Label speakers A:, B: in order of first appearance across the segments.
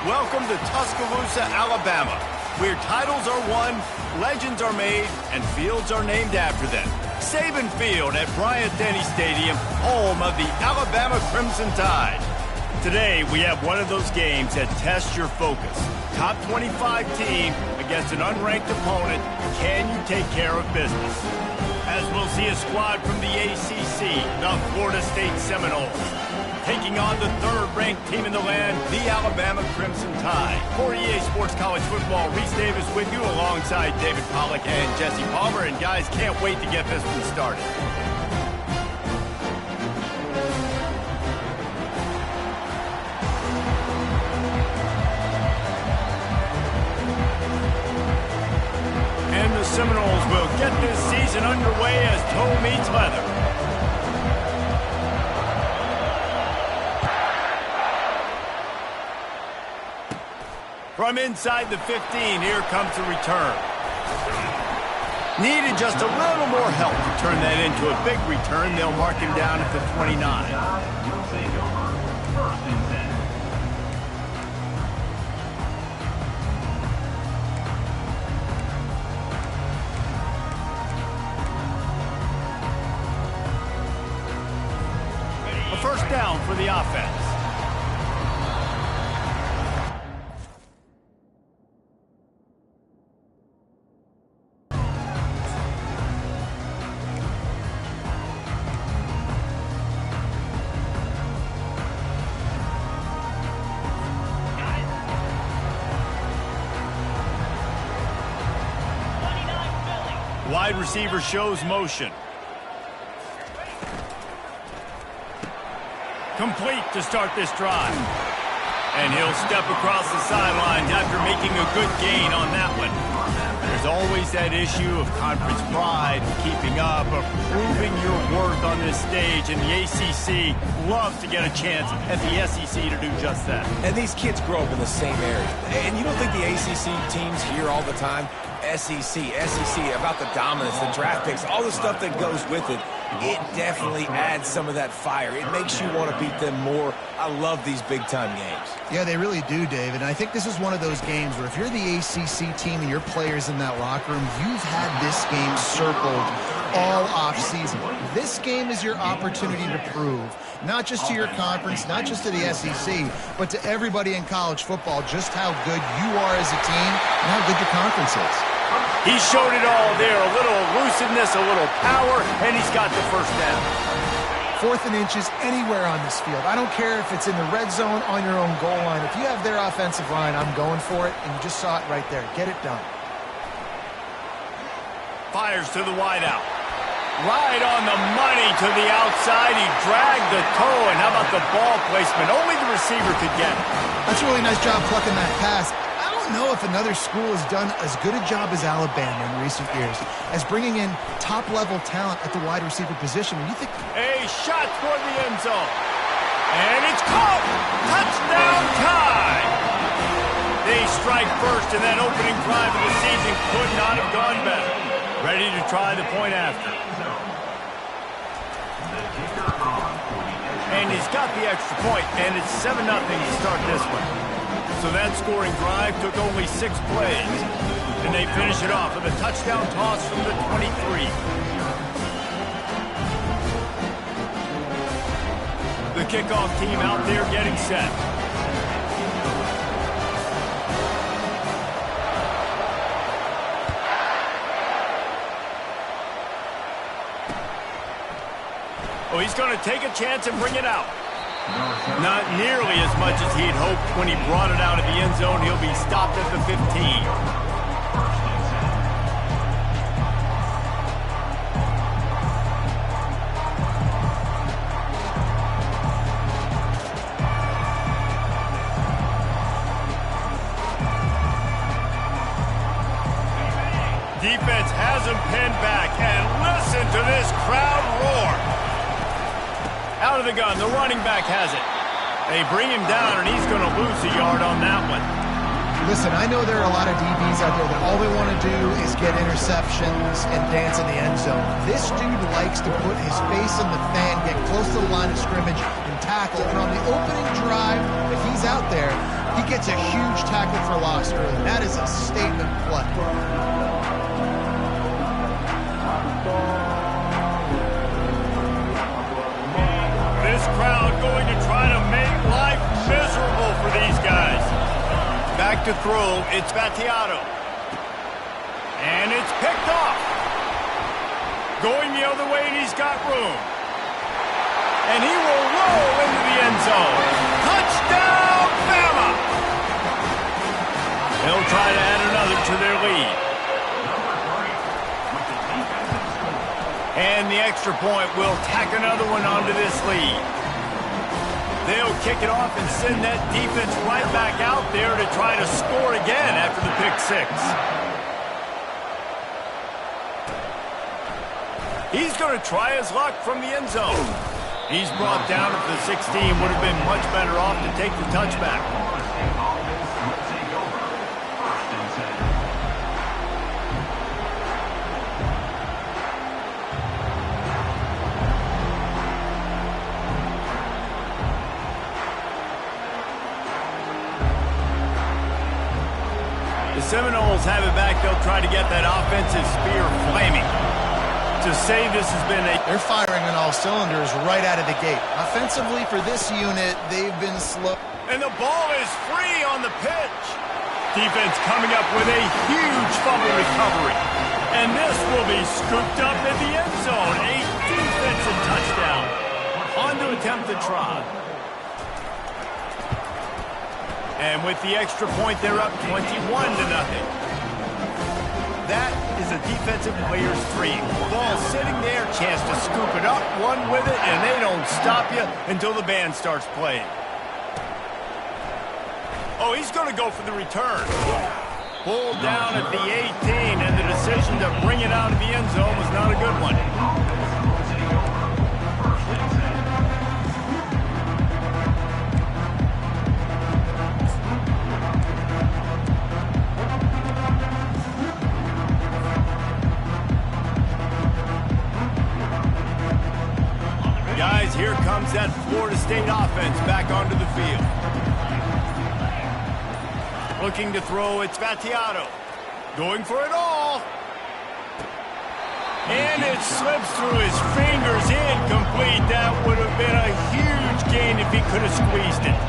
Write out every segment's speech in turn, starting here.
A: Welcome to Tuscaloosa, Alabama, where titles are won, legends are made, and fields are named after them. Saban Field at Bryant-Denny Stadium, home of the Alabama Crimson Tide. Today, we have one of those games that tests your focus. Top 25 team against an unranked opponent. Can you take care of business? As we'll see a squad from the ACC, the Florida State Seminoles, taking on the third-ranked team in the land, the Alabama Crimson Tide. For EA Sports College Football, Reese Davis with you alongside David Pollack and Jesse Palmer. And guys, can't wait to get this one started. And the Seminoles will get this season underway as toe meets leather. From inside the 15, here comes the return. Needed just a little more help to turn that into a big return. They'll mark him down at the 29. A first down for the offense. Wide receiver shows motion. Complete to start this drive. And he'll step across the sidelines after making a good gain on that one. There's always that issue of conference pride, keeping up, of proving your worth on this stage, and the ACC loves to get a chance at the SEC to do just that.
B: And these kids grow up in the same area. And you don't think the ACC teams hear all the time, SEC, about the dominance, the draft picks, all the stuff that goes with it. It definitely adds some of that fire. It makes you want to beat them more. I love these big-time games.
C: Yeah, they really do, David. And I think this is one of those games where if you're the ACC team and your players in that locker room, you've had this game circled all offseason. This game is your opportunity to prove, not just to your conference, not just to the SEC, but to everybody in college football, just how good you are as a team and how good your conference is.
A: He showed it all there, a little elusiveness, a little power, and he's got the first down.
C: 4th and inches anywhere on this field. I don't care if it's in the red zone, on your own goal line. If you have their offensive line, I'm going for it, and you just saw it right there. Get it done.
A: Fires to the wideout. Right on the money to the outside. He dragged the toe, and how about the ball placement? Only the receiver could get it.
C: That's a really nice job plucking that pass. I don't know if another school has done as good a job as Alabama in recent years as bringing in top-level talent at the wide receiver position. When you think
A: a shot toward the end zone, and it's caught. Touchdown Tide. They strike first, and that opening drive of the season could not have gone better. Ready to try the point after. And he's got the extra point, and it's 7-0 to start this one. So that scoring drive took only 6 plays. And they finish it off with a touchdown toss from the 23. The kickoff team out there getting set. Oh, he's going to take a chance and bring it out. Not nearly as much as he'd hoped when he brought it out of the end zone. He'll be stopped at the 15. Defense has him pinned back, and listen to this crowd roar. Out of the gun, the running back has it. They bring him down, and he's going to lose a yard on that one.
C: Listen, I know there are a lot of DBs out there that all they want to do is get interceptions and dance in the end zone. This dude likes to put his face in the fan, get close to the line of scrimmage, and tackle. And on the opening drive, if he's out there, He gets a huge tackle for loss early. That is a statement play.
A: This crowd going to try to make life miserable for these guys. Back to throw, it's Battiato. And it's picked off. Going the other way, and he's got room. And he will roll into the end zone. Touchdown, Bama! They'll try to add another to their lead. And the extra point will tack another one onto this lead. They'll kick it off and send that defense right back out there to try to score again after the pick six. He's going to try his luck from the end zone. He's brought down at the 16. Would have been much better off to take the touchback. The Seminoles have it back. They'll try to get that offensive spear flaming. To say this has been a...
C: They're firing on all cylinders right out of the gate. Offensively for this unit, they've been slow.
A: And the ball is free on the pitch. Defense coming up with a huge fumble recovery. And this will be scooped up in the end zone. A defensive touchdown. On to attempt the try. And with the extra point, they're up 21-0. That is a defensive player's dream. Ball sitting there, chance to scoop it up, one with it, and they don't stop you until the band starts playing. Oh, he's going to go for the return. Pulled down at the 18, and the decision to bring it out of the end zone was not a good one. Guys, here comes that Florida State offense back onto the field. Looking to throw, it's Battiato. Going for it all. And it slips through his fingers, incomplete. That would have been a huge gain if he could have squeezed it.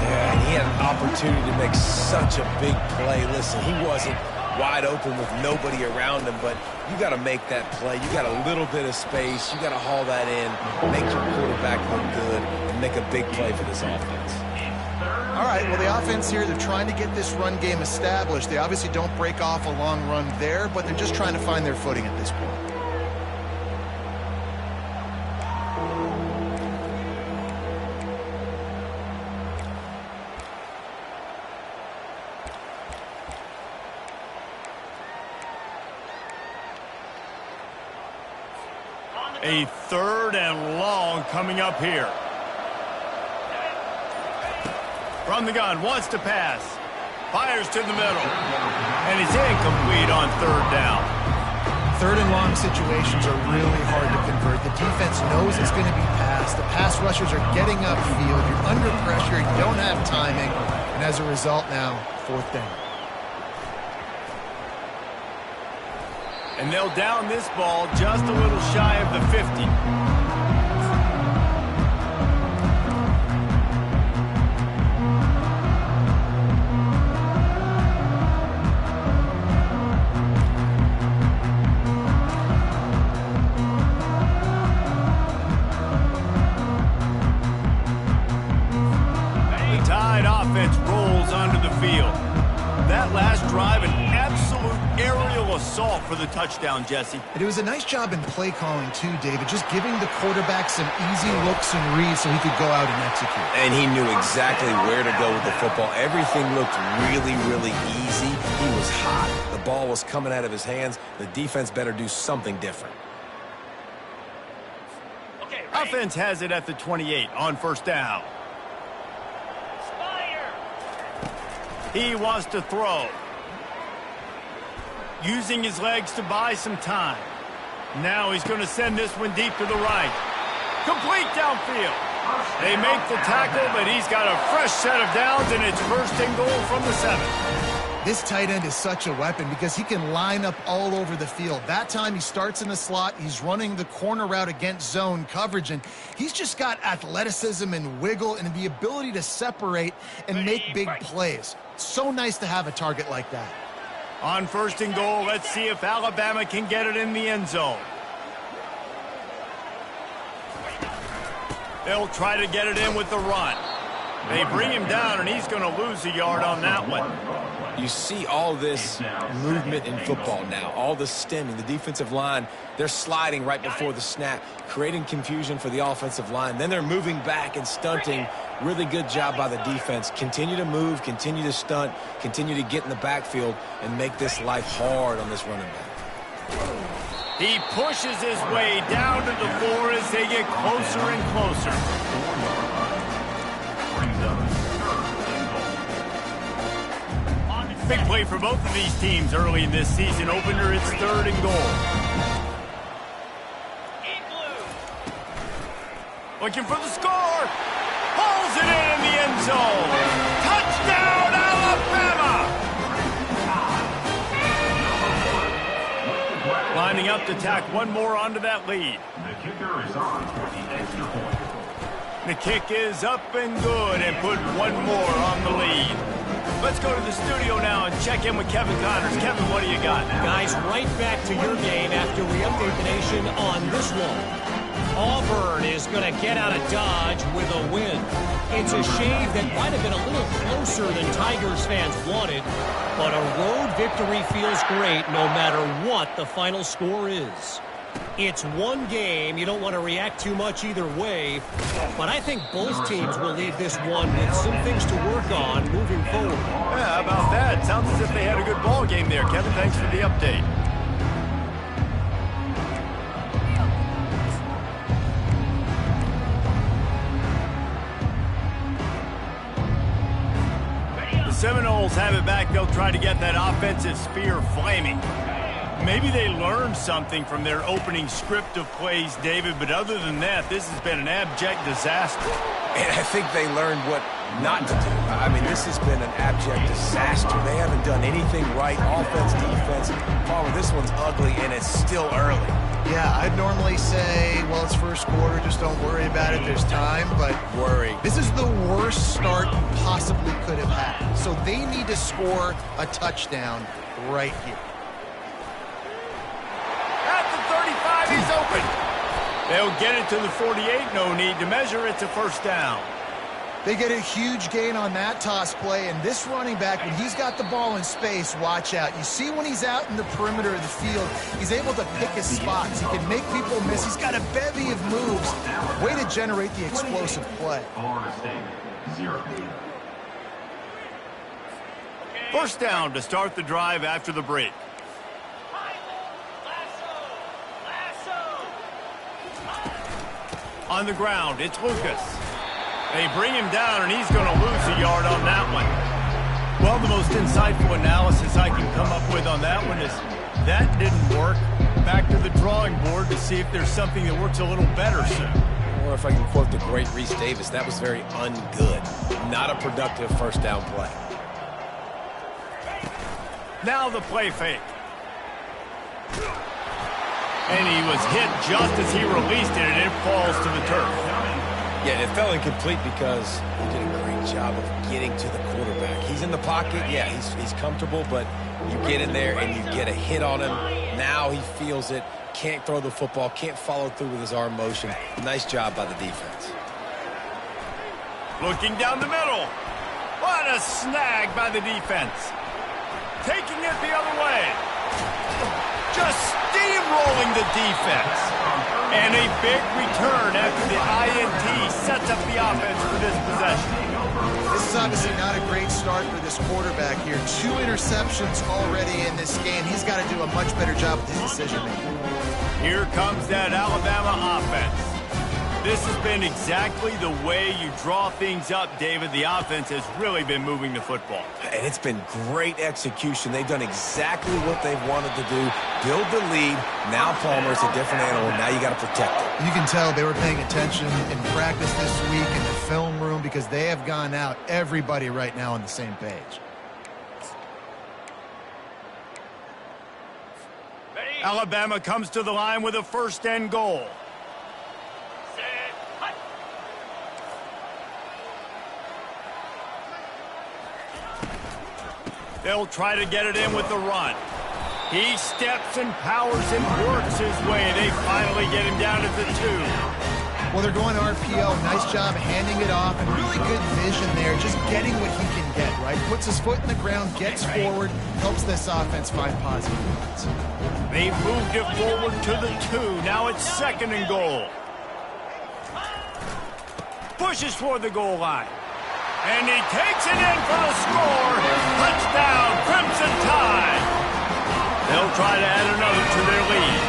B: Yeah, and he had an opportunity to make such a big play. Listen, he wasn't wide open with nobody around him, but you got to make that play. You got a little bit of space. You got to haul that in, make your quarterback look good, and make a big play for this offense.
C: All right, well, the offense here, they're trying to get this run game established. They obviously don't break off a long run there, but they're just trying to find their footing at this point.
A: A third and long coming up here. From the gun, wants to pass. Fires to the middle. And he's incomplete on third down.
C: Third and long situations are really hard to convert. The defense knows it's going to be passed. The pass rushers are getting upfield. You're under pressure. You don't have timing. And as a result now, fourth down.
A: And they'll down this ball just a little shy of the 50. The Tide offense rolls onto the field. That last drive, an absolute aerial assault for the touchdown, Jesse.
C: And it was a nice job in play calling too, David, just giving the quarterback some easy looks and reads so he could go out and execute.
B: And he knew exactly where to go with the football. Everything looked really, really easy. He was hot. The ball was coming out of his hands. The defense better do something different.
A: Okay, offense has it at the 28 on first down. He wants to throw. Using his legs to buy some time. Now he's going to send this one deep to the right. Complete downfield. They make the tackle, but he's got a fresh set of downs, and it's first and goal from the 7.
C: This tight end is such a weapon because he can line up all over the field. That time he starts in the slot. He's running the corner route against zone coverage, and he's just got athleticism and wiggle and the ability to separate and make big plays. So nice to have a target like that.
A: On first and goal, let's see if Alabama can get it in the end zone. They'll try to get it in with the run. They bring him down, and he's going to lose a yard on that one.
B: You see all this movement in football now, all the stemming, the defensive line, they're sliding right before the snap, creating confusion for the offensive line. Then they're moving back and stunting. Really good job by the defense. Continue to move, continue to stunt, continue to get in the backfield and make this life hard on this running back.
A: He pushes his way down to the floor as they get closer and closer. Big play for both of these teams early in this season opener. It's third and goal. Looking for the score. Pulls it in the end zone. Touchdown, Alabama! Lining up to tack one more onto that lead.
D: The kicker is on for the extra point.
A: The kick is up and good and put one more on the lead. Let's go to the studio now and check in with Kevin Connors. Kevin, what do you got?
E: Guys, right back to your game after we update the nation on this one. Auburn is going to get out of Dodge with a win. It's a shame that might have been a little closer than Tigers fans wanted, but a road victory feels great no matter what the final score is. It's one game. You don't want to react too much either way, but I think both teams will leave this one with some things to work on moving forward.
A: Yeah, how about that? Sounds as if they had a good ball game there. Kevin, thanks for the update. The Seminoles have it back. They'll try to get that offensive spear flaming. Maybe they learned something from their opening script of plays, David, but other than that, this has been an abject disaster.
B: And I think they learned what not to do. I mean, this has been an abject disaster. They haven't done anything right, offense, defense. Palmer, this one's ugly, and it's still early.
C: Yeah, I'd normally say, well, it's first quarter, just don't worry about it, there's time, but
B: Worry.
C: This is the worst start you possibly could have had. So they need to score a touchdown right here.
A: He's open. They'll get it to the 48. No need to measure. It's a first down.
C: They get a huge gain on that toss play, and this running back, when he's got the ball in space, watch out. You see when he's out in the perimeter of the field, he's able to pick his spots. He can make people miss. He's got a bevy of moves. Way to generate the explosive play.
D: Florida State, 0.
A: First down to start the drive after the break. On the ground, it's Lucas. They bring him down, and he's going to lose a yard on that one. Well, the most insightful analysis I can come up with on that one is that didn't work. Back to the drawing board to see if there's something that works a little better soon.
B: Or if I can quote the great Reese Davis, that was very ungood. Not a productive first down play.
A: Now the play fake. And he was hit just as he released it, and it falls to the turf.
B: Yeah, it fell incomplete because he did a great job of getting to the quarterback. He's in the pocket. Yeah, he's comfortable, but you get in there and you get a hit on him. Now he feels it. Can't throw the football. Can't follow through with his arm motion. Nice job by the defense.
A: Looking down the middle. What a snag by the defense. Taking it the other way. Just steamrolling the defense. And a big return after the INT sets up the offense for this possession.
C: This is obviously not a great start for this quarterback here. 2 interceptions already in this game. He's got to do a much better job with his decision-making.
A: Here comes that Alabama offense. This has been exactly the way you draw things up, David. The offense has really been moving the football.
B: And it's been great execution. They've done exactly what they've wanted to do. Build the lead. Now Palmer's a different animal. Now you got to protect it.
C: You can tell they were paying attention in practice this week in the film room because they have gone out, everybody right now on the same page.
A: Alabama comes to the line with a first and goal. They'll try to get it in with the run. He steps and powers and works his way. They finally get him down at the 2.
C: Well, they're going RPO. Nice job handing it off, and really good vision there, just getting what he can get, right? Puts his foot in the ground, gets forward, helps this offense find positive points.
A: They've moved it forward to the 2. Now it's second and goal. Pushes toward the goal line. And he takes it in for the score. Touchdown, Crimson Tide. They'll try to add another to their lead.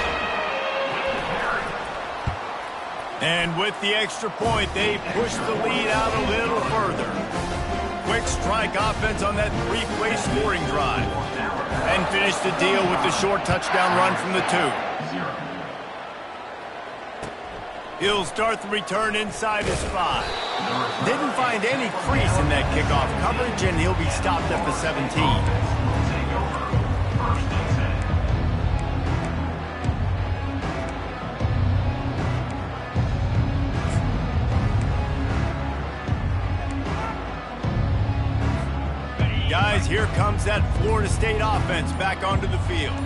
A: And with the extra point, they push the lead out a little further. Quick strike offense on that 3-play scoring drive. And finish the deal with the short touchdown run from the 2. He'll start the return inside his 5. Didn't find any crease in that kickoff coverage, and he'll be stopped at the 17. Guys, here comes that Florida State offense back onto the field.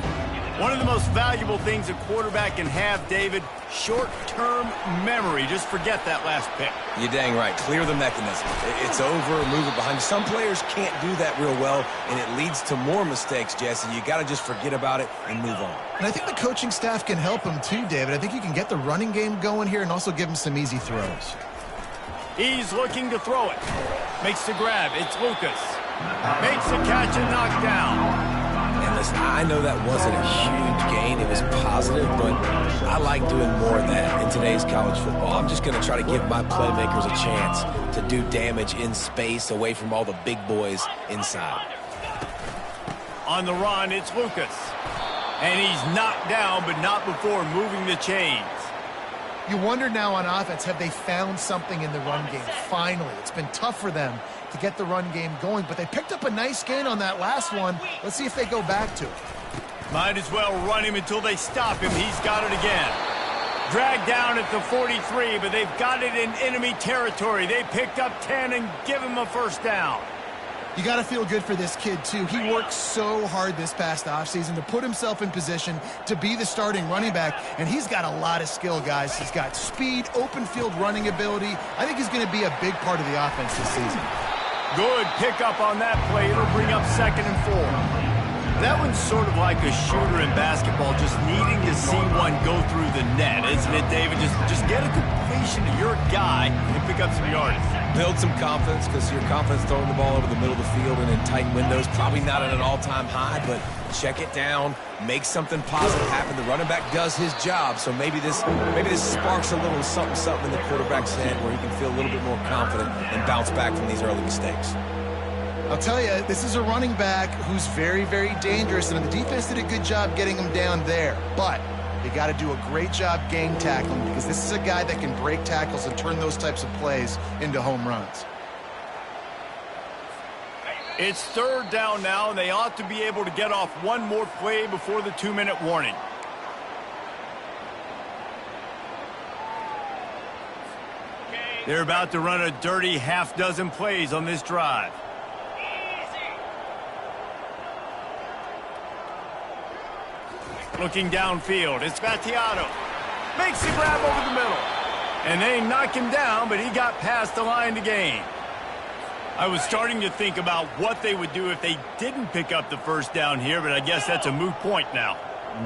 A: One of the most valuable things a quarterback can have, David, short-term memory. Just forget that last pick.
B: You're dang right. Clear the mechanism. It's over, move it behind you. Some players can't do that real well, and it leads to more mistakes, Jesse. You got to just forget about it and move on.
C: And I think the coaching staff can help him too, David. I think you can get the running game going here and also give him some easy throws.
A: He's looking to throw it. Makes the grab. It's Lucas. Makes the catch and knocked down.
B: And listen, I know that wasn't a huge gain. It was positive, but I like doing more of that in today's college football. I'm just going to try to give my playmakers a chance to do damage in space away from all the big boys inside.
A: On the run, it's Lucas. And he's knocked down, but not before moving the chains.
C: You wonder now on offense, have they found something in the run game? Finally, it's been tough for them to get the run game going, but they picked up a nice gain on that last one. Let's see if they go back to it.
A: Might as well run him until they stop him. He's got it again. Dragged down at the 43, but they've got it in enemy territory. They picked up 10 and give him a first down.
C: You got to feel good for this kid, too. He worked so hard this past offseason to put himself in position to be the starting running back, and he's got a lot of skill, guys. He's got speed, open field running ability. I think he's going to be a big part of the offense this season.
A: Good pickup on that play. It'll bring up 2nd and 4. That one's sort of like a shooter in basketball, just needing to see one go through the net, isn't it, David? Just get a completion to your guy and pick up some yardage.
B: Build some confidence, because your confidence throwing the ball over the middle of the field and in tight windows, probably not at an all-time high, but check it down, make something positive happen. The running back does his job, so maybe this sparks a little something in the quarterback's head where he can feel a little bit more confident and bounce back from these early mistakes.
C: I'll tell you, this is a running back who's very, very dangerous, and the defense did a good job getting him down there. But they got to do a great job gang tackling, because this is a guy that can break tackles and turn those types of plays into home runs.
A: It's 3rd down now, and they ought to be able to get off one more play before the 2-minute warning. They're about to run a dirty half-dozen plays on this drive. Looking downfield, it's Battiato. Makes the grab over the middle. And they knock him down, but he got past the line to gain. I was starting to think about what they would do if they didn't pick up the first down here, but I guess that's a moot point now.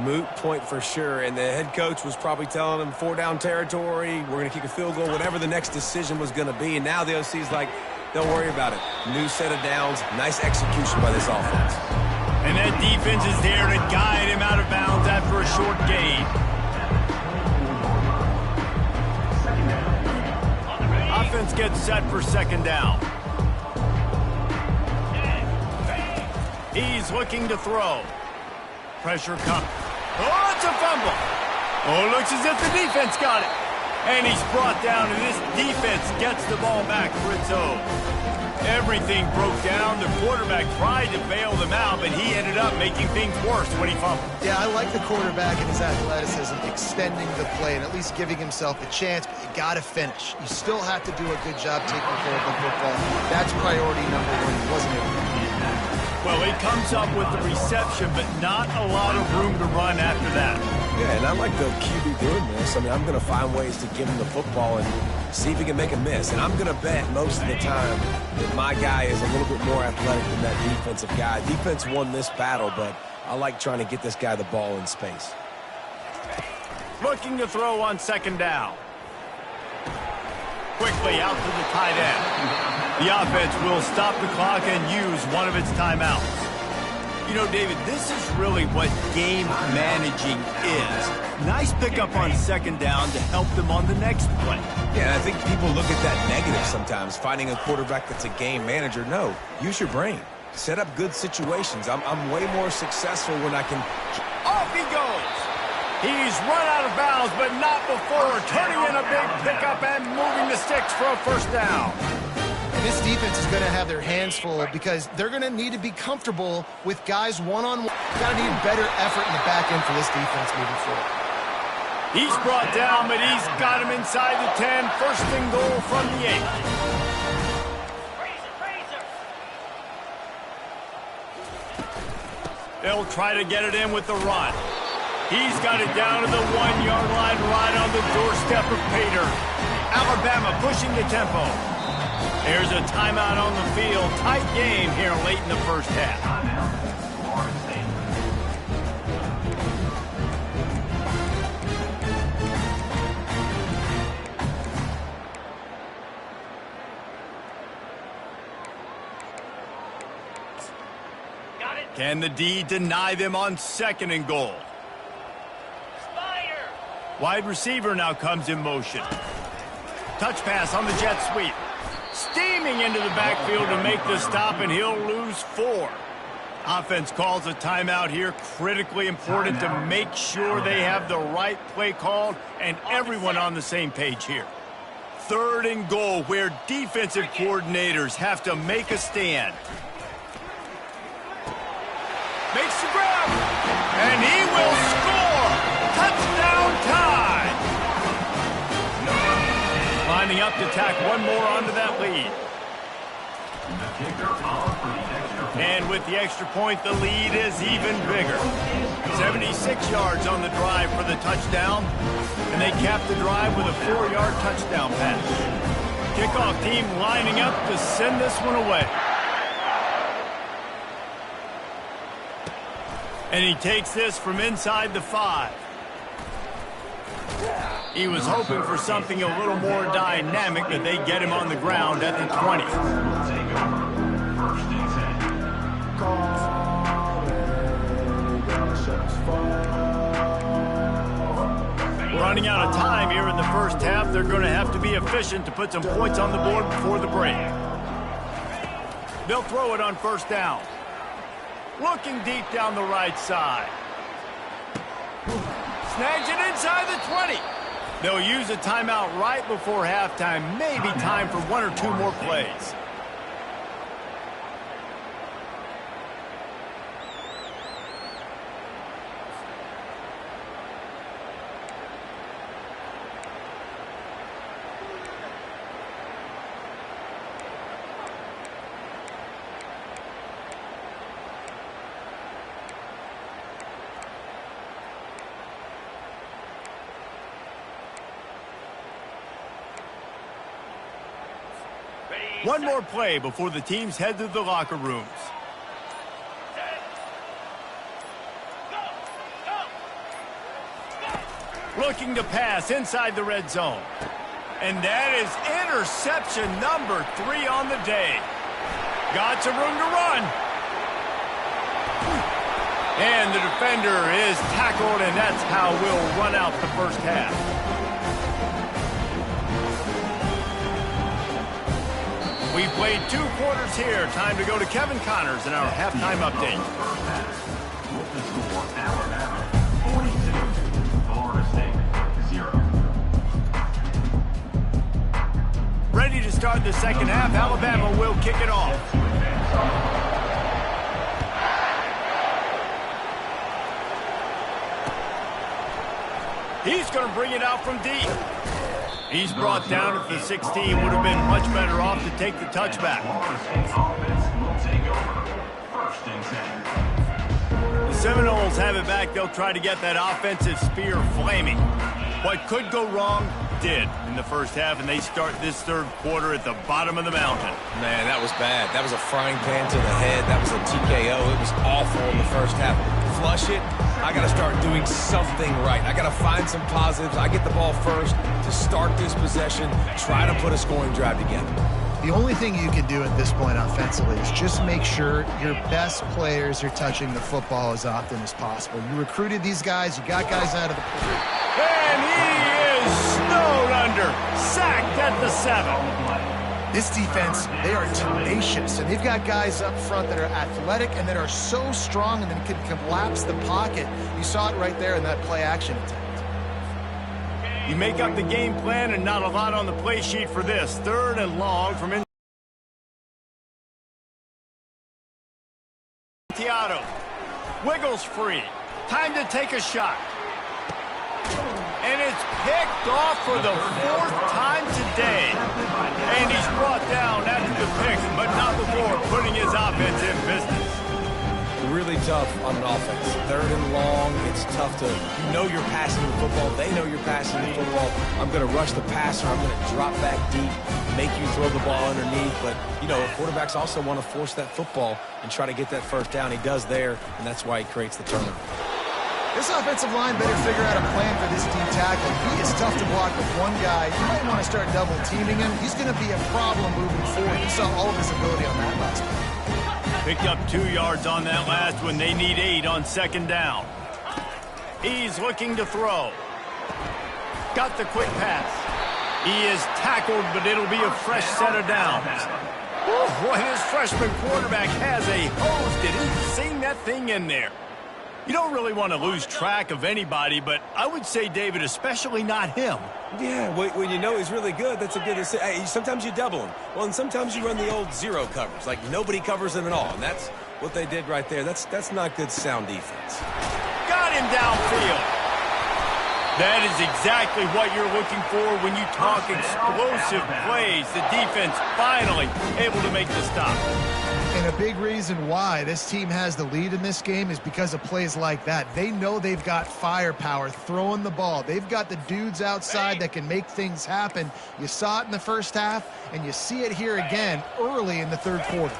B: Moot point for sure, and the head coach was probably telling them 4-down territory, we're going to kick a field goal, whatever the next decision was going to be, and now the OC's like, don't worry about it. New set of downs, nice execution by this offense.
A: And that defense is there to guide him out of bounds after a short gain. defense gets set for second down. He's looking to throw. Pressure comes. Oh, it's a fumble. Oh, looks as if the defense got it. And he's brought down, and this defense gets the ball back for its own. Everything broke down. The quarterback tried to bail them out, but he ended up making things worse when he fumbled.
C: Yeah, I like the quarterback and his athleticism, extending the play and at least giving himself a chance, but you got to finish. You still have to do a good job taking care of the football. That's priority number one, wasn't it?
A: Well, he comes up with the reception, but not a lot of room to run after that.
B: Yeah, and I like the QB doing this. I mean, I'm going to find ways to give him the football and see if he can make a miss. And I'm going to bet most of the time that my guy is a little bit more athletic than that defensive guy. Defense won this battle, but I like trying to get this guy the ball in space.
A: Looking to throw on second down. Quickly out to the tight end. The offense will stop the clock and use one of its timeouts. You know, David, this is really what game managing is. Nice pickup on second down to help them on the next play.
B: Yeah, and I think people look at that negative sometimes, finding a quarterback that's a game manager. No, use your brain. Set up good situations. I'm way more successful when I can...
A: Off he goes. He's run out of bounds, but not before turning in a big pickup and moving the sticks for a first down.
C: And this defense is going to have their hands full because they're going to need to be comfortable with guys one-on-one. Got to need better effort in the back end for this defense moving forward.
A: He's brought down, but he's got him inside the 10. First and goal from the 8. They'll try to get it in with the run. He's got it down to the 1-yard line right on the doorstep of Pater. Alabama pushing the tempo. There's a timeout on the field. Tight game here late in the first half. Can the D deny them on second and goal? Wide receiver now comes in motion. Touch pass on the jet sweep. Steaming into the backfield to make the stop, and he'll lose 4. Offense calls a timeout here. Critically important to make sure they have the right play called and everyone on the same page here. Third and goal, where defensive coordinators have to make a stand. Makes the grab, and he will score. Touchdown tie. Lining up to tack one more onto that lead. And with the extra point, the lead is even bigger. 76 yards on the drive for the touchdown, and they cap the drive with a 4-yard touchdown pass. Kickoff team lining up to send this one away. And he takes this from inside the 5. He was hoping for something a little more dynamic, but they get him on the ground at the 20. Running out of time here in the first half. They're going to have to be efficient to put some points on the board before the break. They'll throw it on first down. Looking deep down the right side. Snags it inside the 20. They'll use a timeout right before halftime. Maybe time for 1 or 2 more plays. One more play before the teams head to the locker rooms. Looking to pass inside the red zone. And that is interception number 3 on the day. Got some room to run. And the defender is tackled, and that's how we'll run out the first half. We've played 2 quarters here. Time to go to Kevin Connors in our halftime update.
D: Open score, Alabama, 42. Florida State, 0.
A: Ready to start the second half. Alabama will kick it off. He's going to bring it out from deep. He's brought down at the 16. Would have been much better off to take the touchback. The Seminoles have it back. They'll try to get that offensive spear flaming. What could go wrong did in the first half, and they start this third quarter at the bottom of the mountain.
B: Man, that was bad. That was a frying pan to the head. That was a TKO. It was awful in the first half. Flush it. I got to start doing something right. I got to find some positives. I get the ball first to start this possession, try to put a scoring drive together.
C: The only thing you can do at this point offensively is just make sure your best players are touching the football as often as possible. You recruited these guys. You got guys out of the pool.
A: And he is snowed under. Sacked at the 7.
C: This defense, they are tenacious, and they've got guys up front that are athletic and that are so strong and then can collapse the pocket. You saw it right there in that play-action attempt.
A: You make up the game plan and not a lot on the play sheet for this. 3rd and long from Santiago. Wiggles free. Time to take a shot. And it's picked off for the 4th time today. And he's brought down after the pick, but not before putting his offense in business.
B: Really tough on an offense. 3rd and long, it's tough to, you know you're passing the football, they know you're passing the football. I'm going to rush the passer, I'm going to drop back deep, make you throw the ball underneath, but, you know, quarterbacks also want to force that football and try to get that first down. He does there, and that's why he creates the turnover.
C: This offensive line better figure out a plan for this D tackle. He is tough to block with one guy. You might want to start double teaming him. He's going to be a problem moving forward. You saw all of his ability on that last one.
A: Picked up 2 yards on that last one. They need 8 on 2nd down. He's looking to throw. Got the quick pass. He is tackled, but it'll be a fresh set of downs. Boy, this freshman quarterback has a hose. Did he sing that thing in there? You don't really want to lose track of anybody, but I would say, David, especially not him.
B: Yeah, when you know he's really good, that's a good decision. Hey, sometimes you double him. Well, and sometimes you run the old 0 covers, like nobody covers him at all, and that's what they did right there. That's not good sound defense.
A: Got him downfield. That is exactly what you're looking for when you talk explosive plays. The defense finally able to make the stop.
C: And a big reason why this team has the lead in this game is because of plays like that. They know they've got firepower throwing the ball. They've got the dudes outside that can make things happen. You saw it in the first half, and you see it here again early in the 3rd quarter.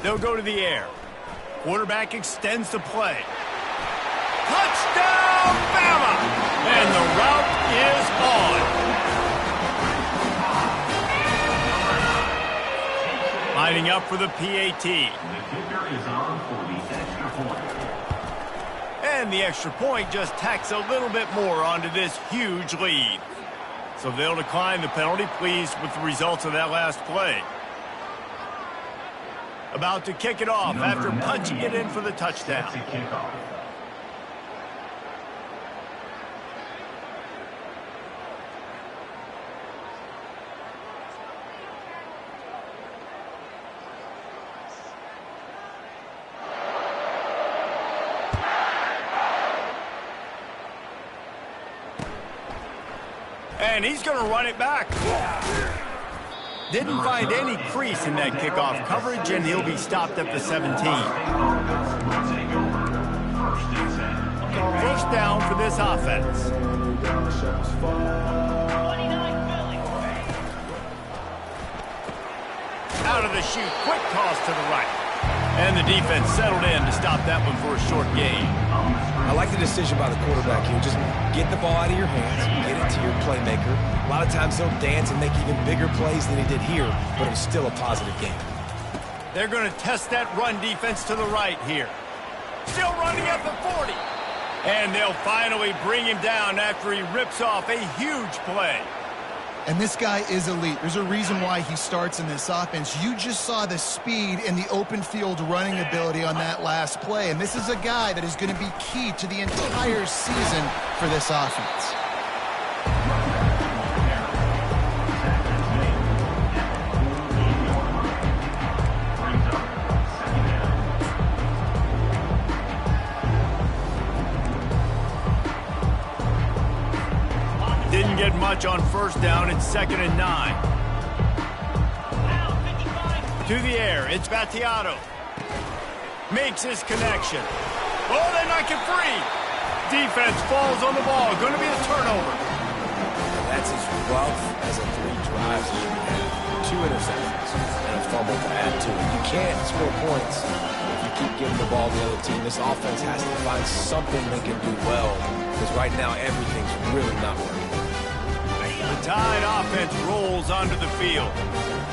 A: They'll go to the air. Quarterback extends the play. Touchdown, Bama! And the route is on. Lining up for the PAT.
D: The kicker is on for the extra point.
A: And the extra point just tacks a little bit more onto this huge lead. So they'll decline the penalty, pleased with the results of that last play. About to kick it off after punching it in for the touchdown.
D: That's a kickoff.
A: And he's going to run it back. Didn't find any crease in that kickoff coverage, and he'll be stopped at the 17. First down for this offense. Out of the chute, quick toss to the right. And the defense settled in to stop that one for a short gain.
B: I like the decision by the quarterback here. Just get the ball out of your hands, get it to your playmaker. A lot of times he'll dance and make even bigger plays than he did here, but it was still a positive game.
A: They're going to test that run defense to the right here. Still running at the 40. And they'll finally bring him down after he rips off a huge play.
C: And this guy is elite. There's a reason why he starts in this offense. You just saw the speed and the open field running ability on that last play. And this is a guy that is going to be key to the entire season for this offense.
A: Didn't get much on first down. It's 2nd and 9. To the air, it's Battiato. Makes his connection. Oh, they knock it free. Defense falls on the ball. Going to be a turnover.
B: That's as rough as a 3 drives as you can have. 2 interceptions and a fumble to add to it. You can't score points if you keep giving the ball to the other team. This offense has to find something they can do well, because right now everything's really not working.
A: The Tide offense rolls onto the field.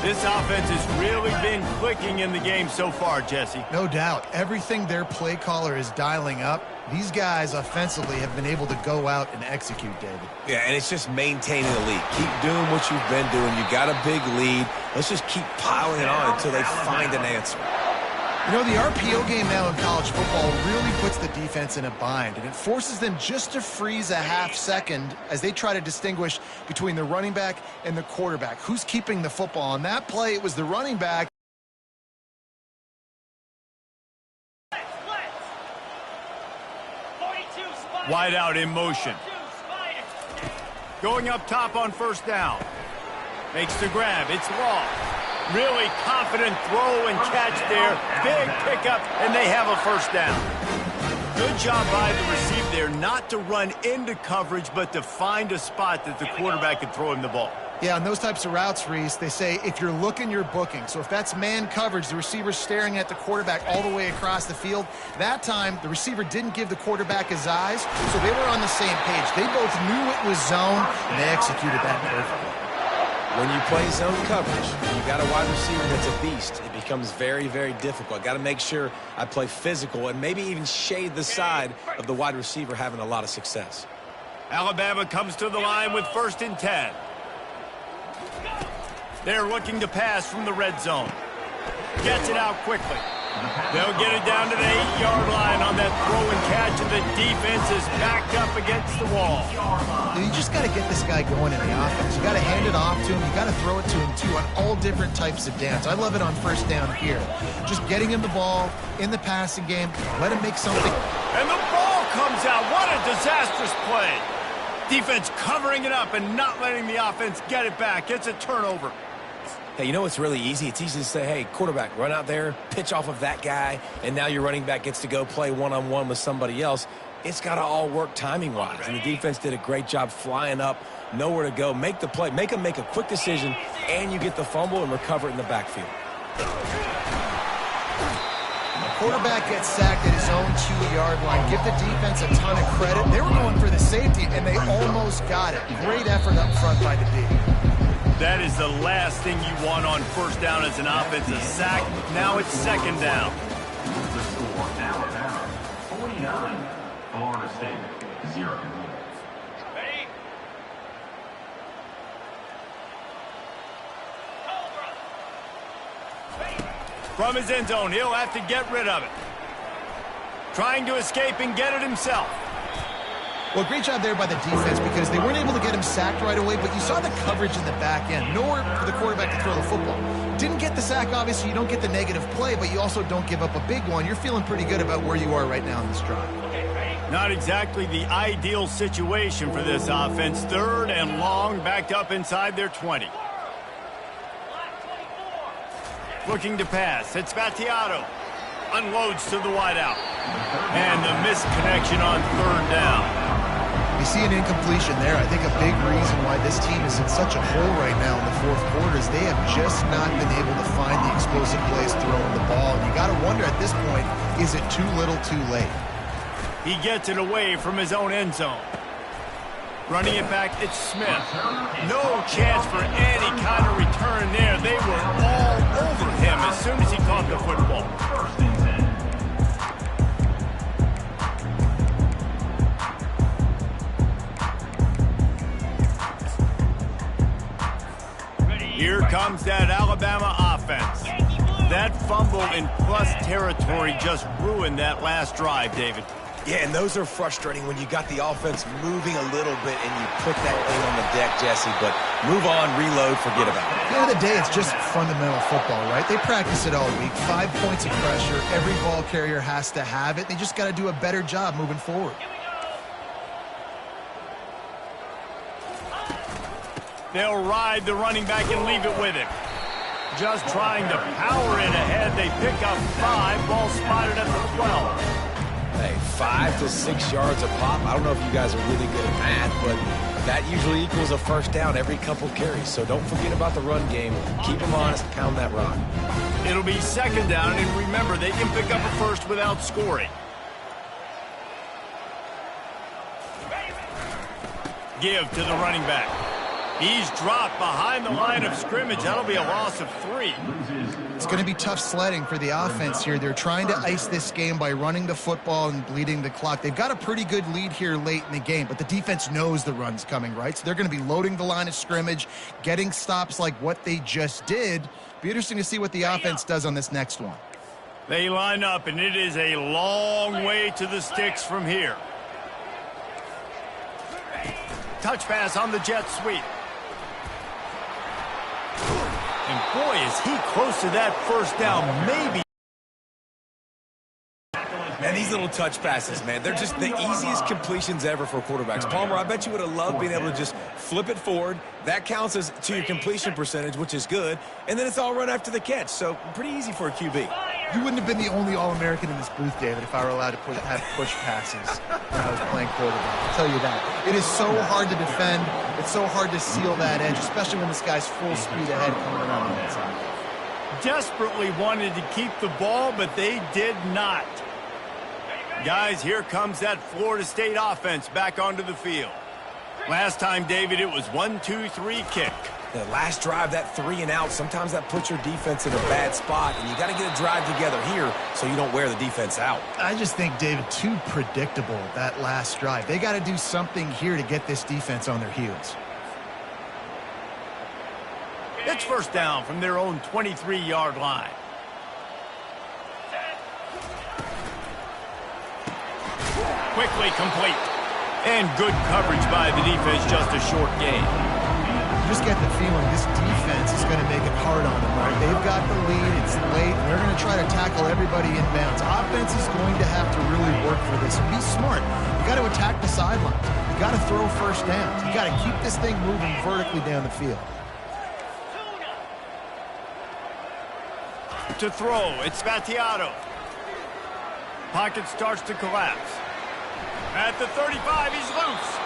A: This offense has really been clicking in the game so far, Jesse.
C: No doubt. Everything their play caller is dialing up, these guys offensively have been able to go out and execute, David.
B: Yeah, and it's just maintaining the lead. Keep doing what you've been doing. You got a big lead. Let's just keep piling it on until they find an answer.
C: You know, the RPO game now in college football really puts the defense in a bind, and it forces them just to freeze a half second as they try to distinguish between the running back and the quarterback. Who's keeping the football? On that play, it was the running back.
A: Wide out in motion. Going up top on first down. Makes the grab. It's Law. Really confident throw and catch there. Big pickup, and they have a first down. Good job by the receiver there not to run into coverage, but to find a spot that the quarterback can throw him the ball.
C: Yeah, on those types of routes, Reese, they say if you're looking, you're booking. So if that's man coverage, the receiver's staring at the quarterback all the way across the field. That time, the receiver didn't give the quarterback his eyes, so they were on the same page. They both knew it was zone, and they executed that perfectly.
B: When you play zone coverage, and you got a wide receiver that's a beast, it becomes very, very difficult. Got to make sure I play physical and maybe even shade the side of the wide receiver having a lot of success.
A: Alabama comes to the line with 1st and 10. They're looking to pass from the red zone. Gets it out quickly. They'll get it down to the 8-yard line on that throw and catch, and the defense is backed up against the wall.
C: You just got to get this guy going in the offense. You got to hand it off to him. You got to throw it to him, too, on all different types of downs. I love it on first down here. Just getting him the ball in the passing game. Let him make something.
A: And the ball comes out. What a disastrous play. Defense covering it up and not letting the offense get it back. It's a turnover.
B: Hey, you know what's really easy? It's easy to say, hey, quarterback, run out there, pitch off of that guy, and now your running back gets to go play one-on-one with somebody else. It's got to all work timing-wise, and the defense did a great job flying up, nowhere to go, make the play, make them make a quick decision, and you get the fumble and recover it in the backfield.
C: Quarterback gets sacked at his own 2-yard line. Give the defense a ton of credit. They were going for the safety, and they almost got it. Great effort up front by the D.
A: That is the last thing you want on first down as an offense, a sack. Now it's 2nd down.
D: The score, Alabama 49, Florida State 0.
E: Ready?
A: From his end zone, he'll have to get rid of it. Trying to escape and get it himself.
C: Well, great job there by the defense because they weren't able to get him sacked right away, but you saw the coverage in the back end. Nowhere for the quarterback to throw the football. Didn't get the sack, obviously. You don't get the negative play, but you also don't give up a big one. You're feeling pretty good about where you are right now in this drive.
A: Not exactly the ideal situation for this offense. 3rd and long, backed up inside their 20. Looking to pass. It's Battiato. Unloads to the wideout. And the missed connection on 3rd down.
C: You see an incompletion there. I think a big reason why this team is in such a hole right now in the 4th quarter is they have just not been able to find the explosive plays throwing the ball. And you got to wonder at this point, is it too little too late?
A: He gets it away from his own end zone. Running it back, it's Smith. No chance for any kind of return there. They were all over him as soon as he caught the football.
D: 1st and 10.
A: fumble in plus territory just ruined that last drive, David.
B: Yeah, and those are frustrating when you got the offense moving a little bit and you put that thing on the deck, Jesse. But move on, reload, forget about it.
C: At the end of the day, it's just fundamental football, right? They practice it all week. 5 points of pressure. Every ball carrier has to have it. They just got to do a better job moving forward.
A: They'll ride the running back and leave it with him. Just trying to power it ahead. They pick up 5. Ball spotted at the 12.
B: Hey, 5 to 6 yards a pop. I don't know if you guys are really good at math, but that usually equals a first down every couple carries. So don't forget about the run game. Keep them honest. Pound that rock.
A: It'll be second down, and remember, they can pick up a first without scoring. Give to the running back. He's dropped behind the line of scrimmage. That'll be a loss of 3.
C: It's going to be tough sledding for the offense here. They're trying to ice this game by running the football and bleeding the clock. They've got a pretty good lead here late in the game, but the defense knows the run's coming, right? So they're going to be loading the line of scrimmage, getting stops like what they just did. Be interesting to see what the offense does on this next one.
A: They line up, and it is a long way to the sticks from here. Touch pass on the jet sweep. And boy, is he close to that first down. Maybe.
B: Man, these little touch passes, man, they're just the easiest completions ever for quarterbacks. Palmer, I bet you would have loved being able to just flip it forward. That counts as to your completion percentage, which is good. And then it's all run after the catch. So pretty easy for a QB.
C: You wouldn't have been the only All-American in this booth, David, if I were allowed to have push passes when I was playing quarterback. I'll tell you that. It is so hard to defend. It's so hard to seal that edge, especially when this guy's full speed ahead coming around the inside.
A: Desperately wanted to keep the ball, but they did not. Guys, here comes that Florida State offense back onto the field. Last time, David, it was 1-2-3 kick.
B: The last drive, that 3 and out, sometimes that puts your defense in a bad spot, and you got to get a drive together here so you don't wear the defense out.
C: I just think, David, too predictable, that last drive. They got to do something here to get this defense on their heels.
A: It's first down from their own 23-yard line. Quickly complete. And good coverage by the defense, just a short gain.
C: You just get the feeling this defense is going to make it hard on them, right? They've got the lead, it's late, and they're going to try to tackle everybody in bounds. Offense is going to have to really work for this. Be smart. You got to attack the sidelines. You got to throw first downs. You got to keep this thing moving vertically down the field.
A: To throw, it's Spatiato. Pocket starts to collapse. At the 35, he's loose.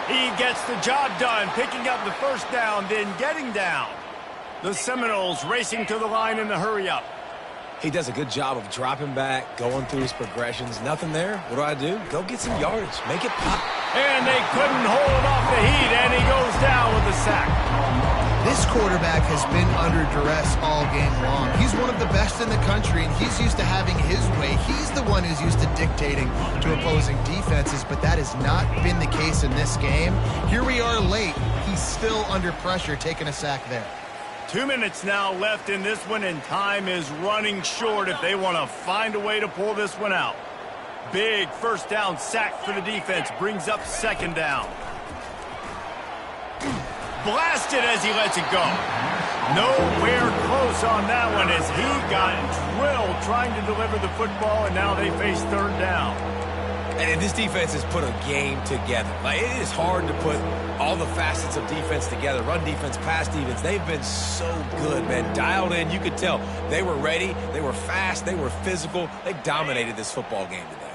A: He gets the job done, picking up the first down, then getting down. The Seminoles racing to the line in the hurry-up.
B: He does a good job of dropping back, going through his progressions. Nothing there. What do? Go get some yardage. Make it pop.
A: And they couldn't hold off the heat, and he goes down with a sack.
C: This quarterback has been under duress all game long. He's one of the best in the country, and he's used to having his way. He's the one who's used to dictating to opposing defenses, but that has not been the case in this game. Here we are late. He's still under pressure, taking a sack there.
A: 2 minutes now left in this one, and time is running short if they want to find a way to pull this one out. Big first down sack for the defense, brings up second down. Blasted as he lets it go. Nowhere close on that one as he got drilled trying to deliver the football, and now they face third down.
B: And this defense has put a game together. Like, it is hard to put all the facets of defense together. Run defense, pass defense. They've been so good, man. Dialed in. You could tell they were ready. They were fast. They were physical. They dominated this football game today.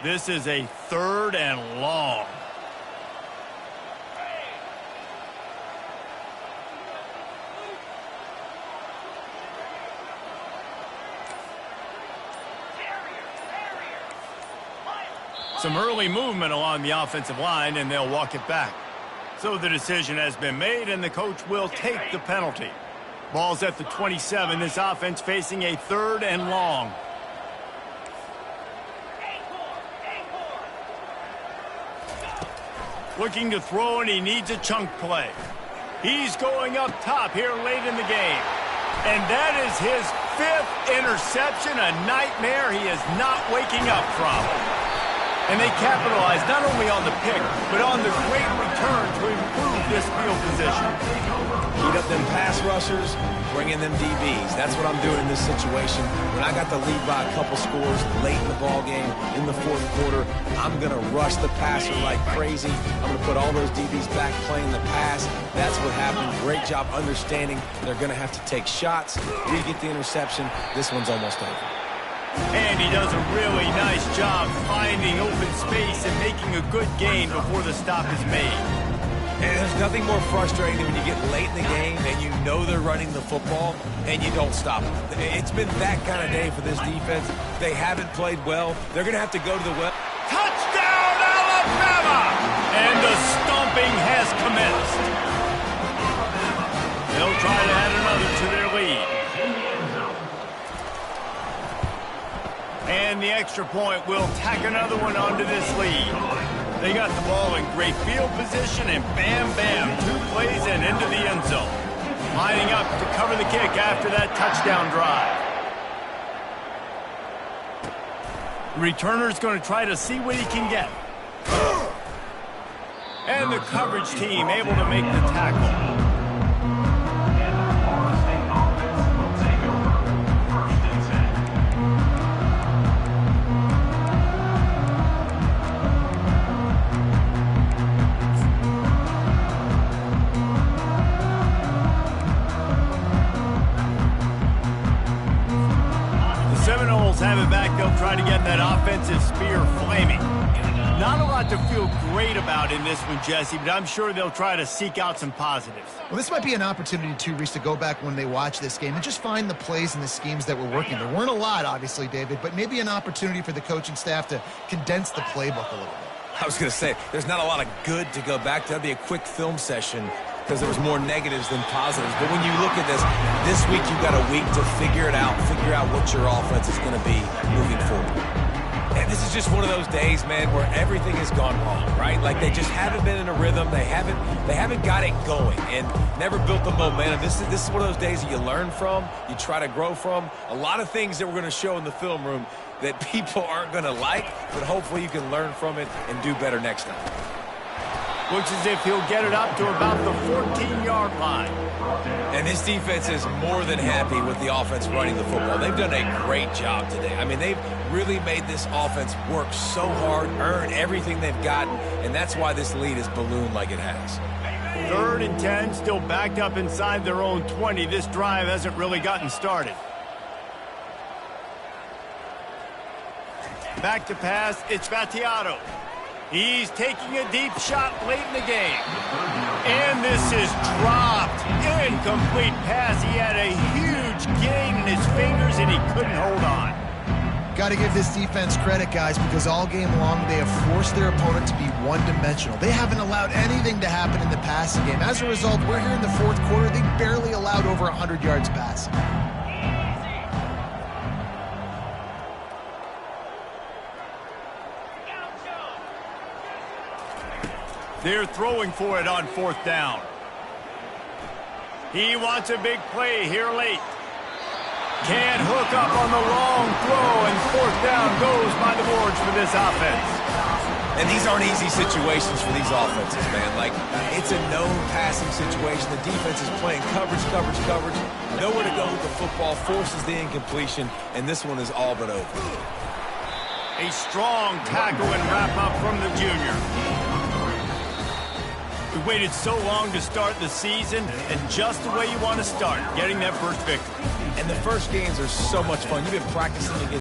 A: This is a third and long. Some early movement along the offensive line, and they'll walk it back. So the decision has been made, and the coach will take the penalty. Ball's at the 27. This offense facing a third and long. Looking to throw, and he needs a chunk play. He's going up top here late in the game. And that is his 5th interception, a nightmare he is not waking up from. And they capitalized not only on the pick, but on the great return to improve this field position.
B: Heat up them pass rushers, bring in them DBs. That's what I'm doing in this situation. When I got the lead by a couple scores late in the ball game, in the fourth quarter, I'm going to rush the passer like crazy. I'm going to put all those DBs back playing the pass. That's what happened. Great job understanding they're going to have to take shots. We get the interception. This one's almost over.
A: And he does a really nice job finding open space and making a good gain before the stop is made.
B: And there's nothing more frustrating than when you get late in the game and you know they're running the football and you don't stop them. It's been that kind of day for this defense. They haven't played well. They're going to have to go to the well.
A: Touchdown, Alabama! And the stomping has commenced. They'll try to add another to their lead. And the extra point will tack another one onto this lead. They got the ball in great field position, and bam, bam, 2 plays and into the end zone. Lining up to cover the kick after that touchdown drive. The returner's going to try to see what he can get. And the coverage team able to make the tackle. Seminoles have it back. They'll try to get that offensive spear flaming. Not a lot to feel great about in this one, Jesse, but I'm sure they'll try to seek out some positives.
C: Well, this might be an opportunity, too, Reese, to go back when they watch this game and just find the plays and the schemes that were working. There weren't a lot, obviously, David, but maybe an opportunity for the coaching staff to condense the playbook a little bit.
B: I was going to say, there's not a lot of good to go back to. That'd be a quick film session because there was more negatives than positives. But when you look at this week you've got a week to figure it out, figure out what your offense is going to be moving forward. And this is just one of those days, man, where everything has gone wrong, right? Like they just haven't been in a rhythm. They haven't got it going and never built the momentum. This is one of those days that you learn from, you try to grow from. A lot of things that we're going to show in the film room that people aren't going to like, but hopefully you can learn from it and do better next time.
A: Looks as if he'll get it up to about the 14-yard line.
B: And this defense is more than happy with the offense running the football. They've done a great job today. I mean, they've really made this offense work so hard, earn everything they've gotten, and that's why this lead is ballooned like it has.
A: 3rd and 10, still backed up inside their own 20. This drive hasn't really gotten started. Back to pass, it's Vattiato. He's taking a deep shot late in the game. And this is dropped. Incomplete pass. He had a huge gain in his fingers, and he couldn't hold on.
C: Got to give this defense credit, guys, because all game long they have forced their opponent to be one-dimensional. They haven't allowed anything to happen in the passing game. As a result, we're here in the fourth quarter. They barely allowed over 100 yards passing.
A: They're throwing for it on 4th down. He wants a big play here late. Can't hook up on the long throw, and 4th down goes by the boards for this offense.
B: And these aren't easy situations for these offenses, man. Like, it's a known passing situation. The defense is playing coverage. Nowhere to go with the football, forces the incompletion, and this one is all but over.
A: A strong tackle and wrap-up from the junior. We waited so long to start the season, and just the way you want to start, getting that first victory.
B: And the first games are so much fun. You've been practicing against